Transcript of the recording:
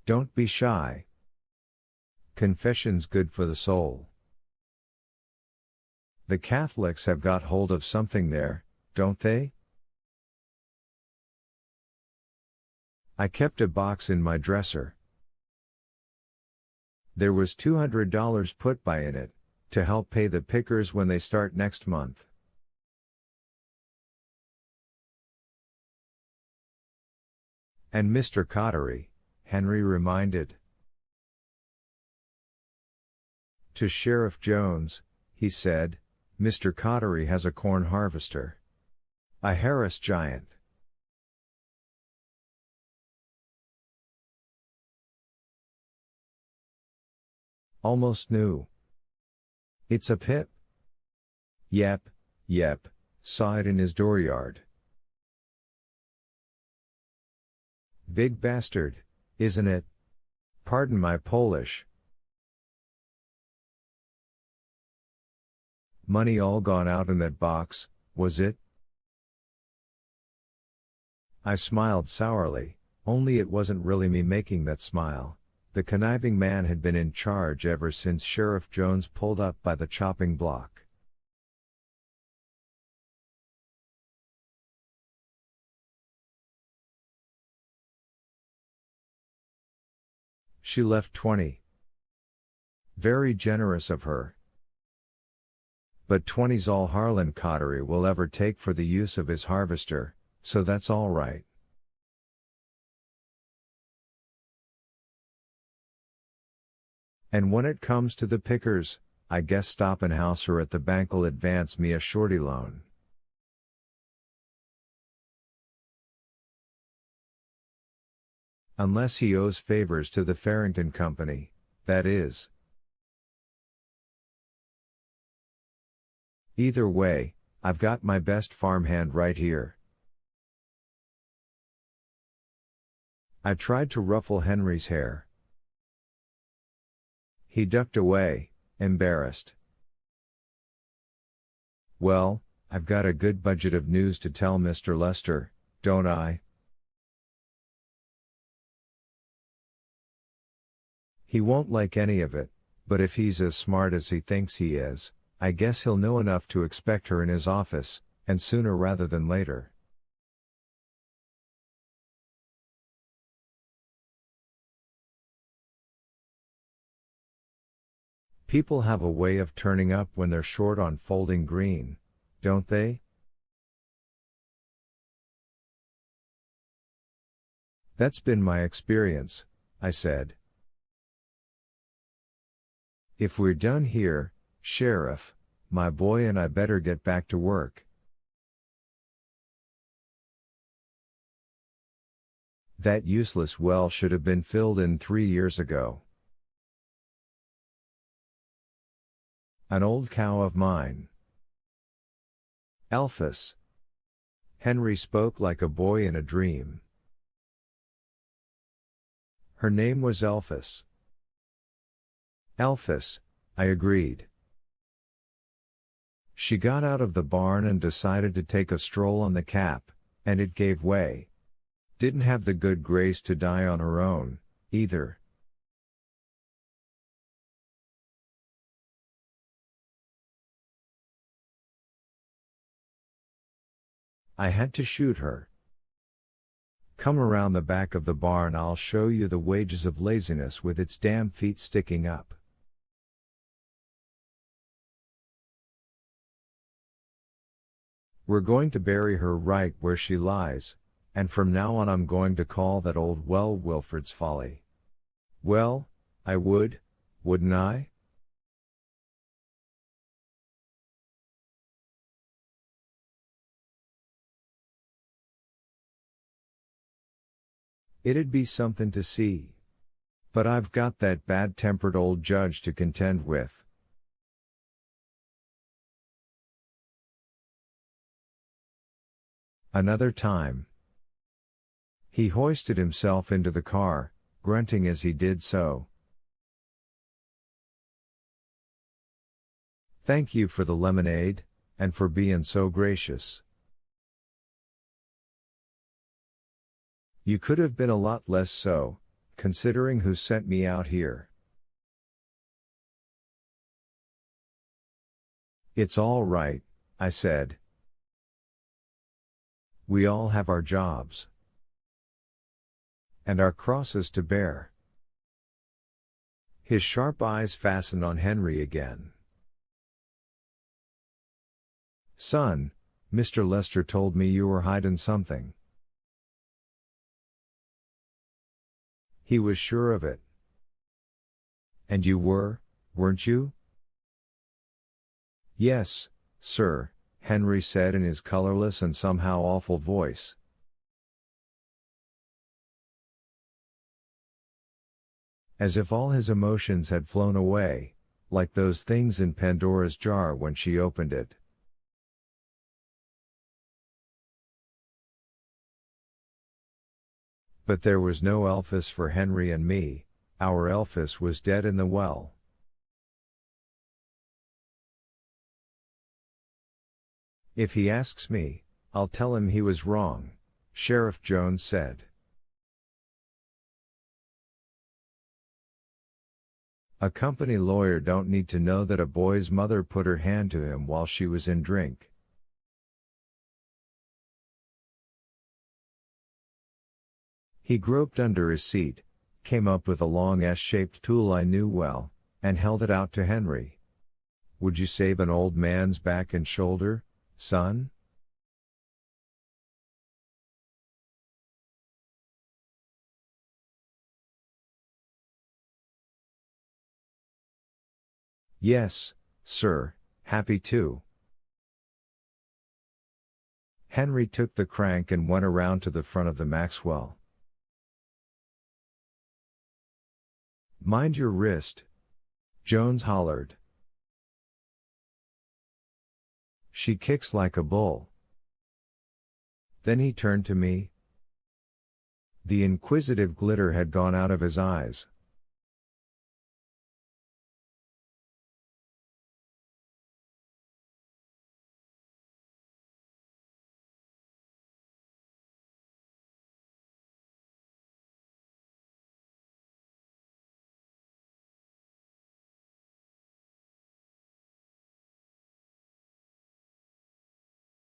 Don't be shy. Confession's good for the soul. The Catholics have got hold of something there, don't they? I kept a box in my dresser. There was $200 put by in it, to help pay the pickers when they start next month. And Mr. Cottery, Henry reminded. To Sheriff Jones, he said, Mr. Cottery has a corn harvester. A Harris giant. Almost new. It's a Pip. Yep, saw it in his dooryard. Big bastard, isn't it? Pardon my Polish. Money all gone out in that box, was it? I smiled sourly, only it wasn't really me making that smile. The conniving man had been in charge ever since Sheriff Jones pulled up by the chopping block. She left 20. Very generous of her. But 20's all Harlan Cottery will ever take for the use of his harvester, so that's all right. And when it comes to the pickers, I guess Stoppenhauser at the bank'll advance me a shorty loan. Unless he owes favors to the Farrington Company, that is. Either way, I've got my best farmhand right here. I tried to ruffle Henry's hair. He ducked away, embarrassed. Well, I've got a good budget of news to tell Mr. Lester, don't I? He won't like any of it, but if he's as smart as he thinks he is, I guess he'll know enough to expect her in his office, and sooner rather than later. People have a way of turning up when they're short on folding green, don't they? That's been my experience, I said. If we're done here, Sheriff, my boy and I better get back to work. That useless well should have been filled in 3 years ago. An old cow of mine. Elphys. Henry spoke like a boy in a dream. Her name was Elphys. Elphys, I agreed. She got out of the barn and decided to take a stroll on the cap, and it gave way. Didn't have the good grace to die on her own, either. I had to shoot her. Come around the back of the barn, I'll show you the wages of laziness with its damn feet sticking up. We're going to bury her right where she lies, and from now on I'm going to call that old well Wilfred's Folly. Well, I would, wouldn't I? It'd be something to see. But I've got that bad-tempered old judge to contend with. Another time. He hoisted himself into the car, grunting as he did so. Thank you for the lemonade, and for being so gracious. You could have been a lot less so, considering who sent me out here. It's all right, I said. We all have our jobs. And our crosses to bear. His sharp eyes fastened on Henry again. Son, Mr. Lester told me you were hiding something. He was sure of it. And you were, weren't you? Yes, sir, Henry said in his colorless and somehow awful voice. As if all his emotions had flown away, like those things in Pandora's jar when she opened it. But there was no Elphys for Henry and me, our Elphys was dead in the well. If he asks me, I'll tell him he was wrong, Sheriff Jones said. A company lawyer don't need to know that a boy's mother put her hand to him while she was in drink. He groped under his seat, came up with a long S-shaped tool I knew well, and held it out to Henry. Would you save an old man's back and shoulder, son? Yes, sir, happy to. Henry took the crank and went around to the front of the Maxwell. Mind your wrist, Jones hollered. She kicks like a bull. Then he turned to me. The inquisitive glitter had gone out of his eyes.